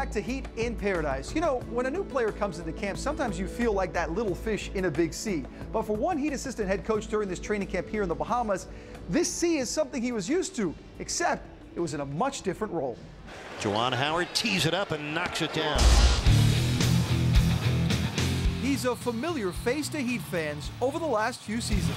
back to Heat in Paradise. You know, when a new player comes into camp, sometimes you feel like that little fish in a big sea. But for one Heat assistant head coach during this training camp here in the Bahamas, this sea is something he was used to, except it was in a much different role. Juwan Howard tees it up and knocks it down. He's a familiar face to Heat fans over the last few seasons.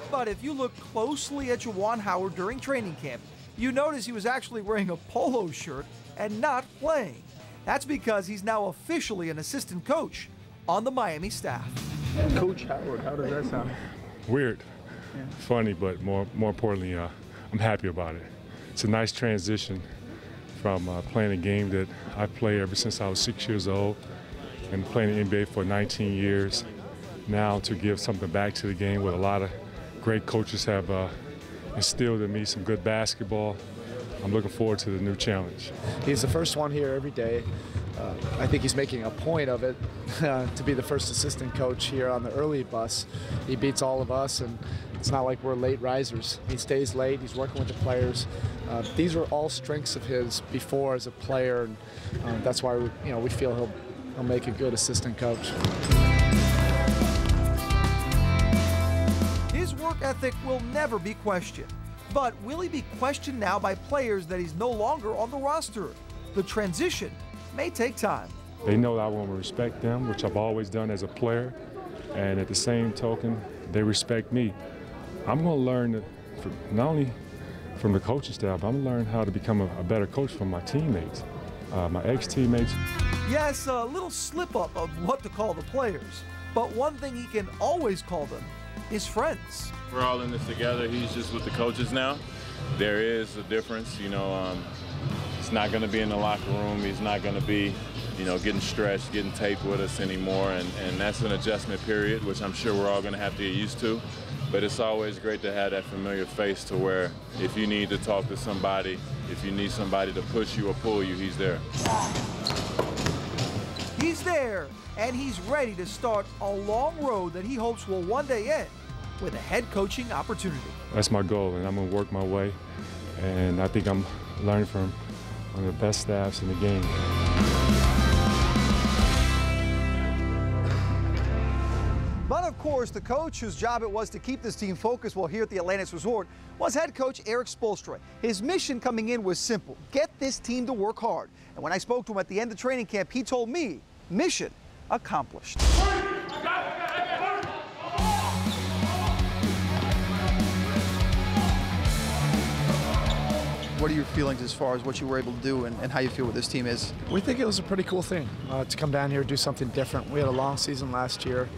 But if you look closely at Juwan Howard during training camp, you notice he was actually wearing a polo shirt and not playing. That's because he's now officially an assistant coach on the Miami staff. Coach Howard, how does that sound? Weird, funny, but more importantly, I'm happy about it. It's a nice transition from playing a game that I've played ever since I was 6 years old and playing the NBA for 19 years. Now to give something back to the game with a lot of great coaches have instilled in me some good basketball. I'm looking forward to the new challenge. He's the first one here every day. I think he's making a point of it to be the first assistant coach here on the early bus. He beats all of us, and it's not like we're late risers. He stays late, he's working with the players. These were all strengths of his before as a player, and that's why we feel he'll make a good assistant coach. His work ethic will never be questioned. But will he be questioned now by players that he's no longer on the roster? The transition may take time. They know that I want to respect them, which I've always done as a player, and at the same token, they respect me. I'm going to learn not only from the coaching staff, but I'm going to learn how to become a better coach from my teammates, my ex-teammates. Yes, a little slip-up of what to call the players, but one thing he can always call them is friends. We're all in this together. He's just with the coaches now. There is a difference, He's not going to be in the locker room. He's not going to be, getting stretched, getting taped with us anymore. And that's an adjustment period, which I'm sure we're all going to have to get used to. But it's always great to have that familiar face to where if you need to talk to somebody, if you need somebody to push you or pull you, he's there. He's there, and he's ready to start a long road that he hopes will one day end with a head coaching opportunity. That's my goal, and I'm going to work my way. And I think I'm learning from one of the best staffs in the game. But of course, the coach whose job it was to keep this team focused while here at the Atlantis Resort was head coach Erik Spoelstra. His mission coming in was simple: get this team to work hard. And when I spoke to him at the end of training camp, he told me, mission accomplished. What are your feelings as far as what you were able to do and how you feel what this team is? We think it was a pretty cool thing to come down here and do something different. We had a long season last year.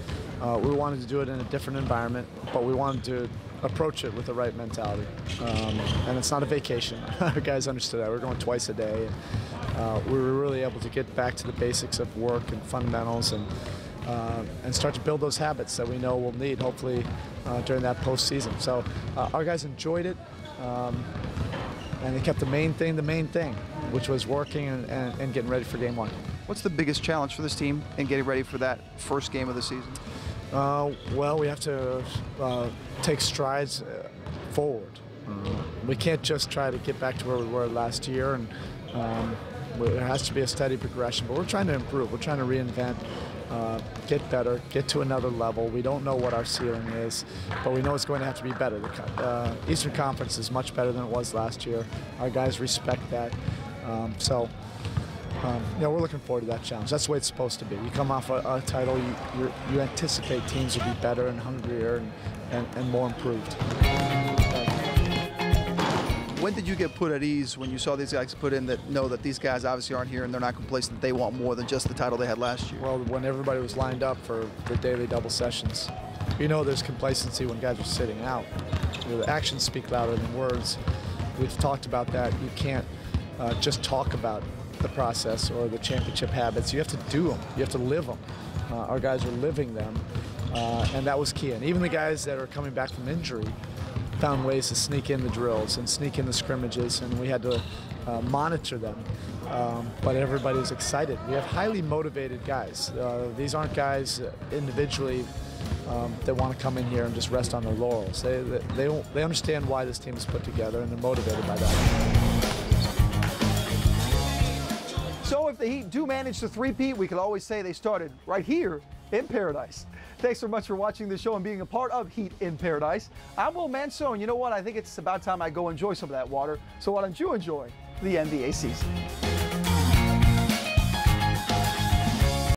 We wanted to do it in a different environment, but we wanted to approach it with the right mentality. And it's not a vacation. Our guys understood that. We're going twice a day. And, we were really able to get back to the basics of work and fundamentals and start to build those habits that we know we'll need, hopefully, during that postseason. So our guys enjoyed it. And they kept the main thing, which was working and getting ready for game one. What's the biggest challenge for this team in getting ready for that first game of the season? Well, we have to take strides forward. We can't just try to get back to where we were last year, and there has to be a steady progression, but we're trying to improve. We're trying to reinvent, get better, get to another level. We don't know what our ceiling is, but we know it's going to have to be better. The Eastern Conference is much better than it was last year. Our guys respect that. We're looking forward to that challenge. That's the way it's supposed to be. You come off a title, you anticipate teams will be better and hungrier and more improved. When did you get put at ease when you saw these guys put in that know that these guys obviously aren't here and they're not complacent, they want more than just the title they had last year? Well, when everybody was lined up for the daily double sessions. There's complacency when guys are sitting out. The actions speak louder than words. We've talked about that. You can't just talk about the process or the championship habits. You have to do them. You have to live them. Our guys are living them, and that was key. And even the guys that are coming back from injury found ways to sneak in the drills and sneak in the scrimmages, and we had to monitor them. But everybody was excited. We have highly motivated guys. These aren't guys individually that want to come in here and just rest on their laurels. They understand why this team is put together, and they're motivated by that. So if the Heat do manage to three-peat, we could always say they started right here in paradise. Thanks so much for watching the show and being a part of Heat in Paradise. I'm Will Manso, and you know what? I think it's about time I go enjoy some of that water. So why don't you enjoy the NBA season?